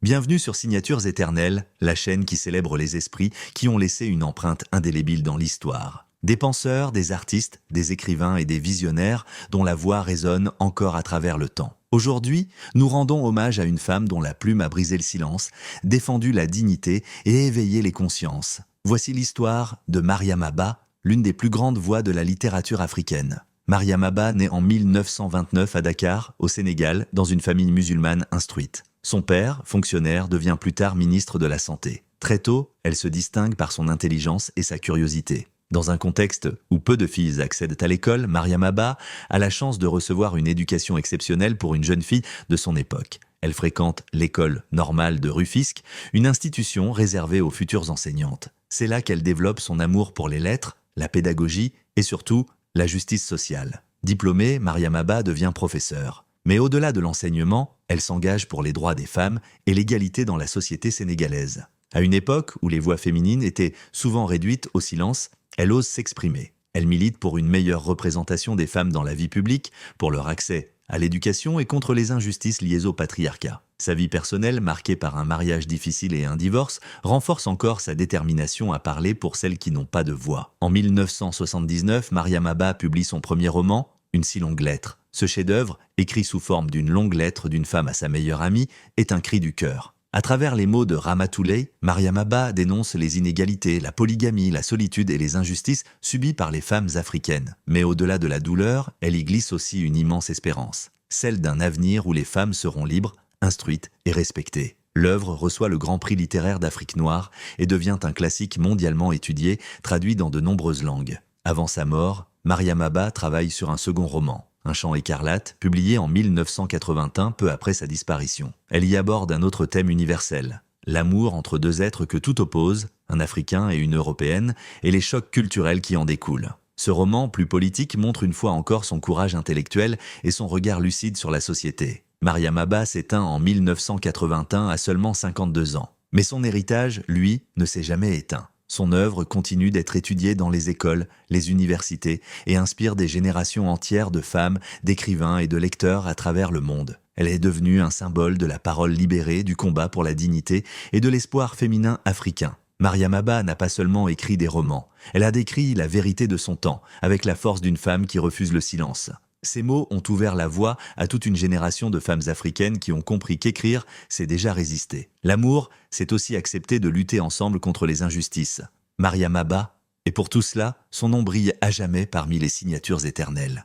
Bienvenue sur Signatures éternelles, la chaîne qui célèbre les esprits qui ont laissé une empreinte indélébile dans l'histoire. Des penseurs, des artistes, des écrivains et des visionnaires dont la voix résonne encore à travers le temps. Aujourd'hui, nous rendons hommage à une femme dont la plume a brisé le silence, défendu la dignité et éveillé les consciences. Voici l'histoire de Mariama Ba, l'une des plus grandes voix de la littérature africaine. Mariama Ba naît en 1929 à Dakar, au Sénégal, dans une famille musulmane instruite. Son père, fonctionnaire, devient plus tard ministre de la Santé. Très tôt, elle se distingue par son intelligence et sa curiosité. Dans un contexte où peu de filles accèdent à l'école, Mariama Ba a la chance de recevoir une éducation exceptionnelle pour une jeune fille de son époque. Elle fréquente l'école normale de Rufisque, une institution réservée aux futures enseignantes. C'est là qu'elle développe son amour pour les lettres, la pédagogie et surtout la justice sociale. Diplômée, Mariama Ba devient professeure. Mais au-delà de l'enseignement, elle s'engage pour les droits des femmes et l'égalité dans la société sénégalaise. À une époque où les voix féminines étaient souvent réduites au silence, elle ose s'exprimer. Elle milite pour une meilleure représentation des femmes dans la vie publique, pour leur accès à l'éducation et contre les injustices liées au patriarcat. Sa vie personnelle, marquée par un mariage difficile et un divorce, renforce encore sa détermination à parler pour celles qui n'ont pas de voix. En 1979, Mariama Ba publie son premier roman, Une si longue lettre. Ce chef-d'œuvre, écrit sous forme d'une longue lettre d'une femme à sa meilleure amie, est un cri du cœur. À travers les mots de Ramatoulaye, Mariama Ba dénonce les inégalités, la polygamie, la solitude et les injustices subies par les femmes africaines. Mais au-delà de la douleur, elle y glisse aussi une immense espérance, celle d'un avenir où les femmes seront libres, instruites et respectées. L'œuvre reçoit le Grand Prix littéraire d'Afrique noire et devient un classique mondialement étudié, traduit dans de nombreuses langues. Avant sa mort, Mariama Ba travaille sur un second roman, Un chant écarlate, publié en 1981, peu après sa disparition. Elle y aborde un autre thème universel, l'amour entre deux êtres que tout oppose, un Africain et une Européenne, et les chocs culturels qui en découlent. Ce roman, plus politique, montre une fois encore son courage intellectuel et son regard lucide sur la société. Mariama Ba s'éteint en 1981 à seulement 52 ans. Mais son héritage, lui, ne s'est jamais éteint. Son œuvre continue d'être étudiée dans les écoles, les universités et inspire des générations entières de femmes, d'écrivains et de lecteurs à travers le monde. Elle est devenue un symbole de la parole libérée, du combat pour la dignité et de l'espoir féminin africain. Mariama Ba n'a pas seulement écrit des romans, elle a décrit la vérité de son temps, avec la force d'une femme qui refuse le silence. Ces mots ont ouvert la voie à toute une génération de femmes africaines qui ont compris qu'écrire, c'est déjà résister. L'amour, c'est aussi accepter de lutter ensemble contre les injustices. Mariama Ba, et pour tout cela, son nom brille à jamais parmi les signatures éternelles.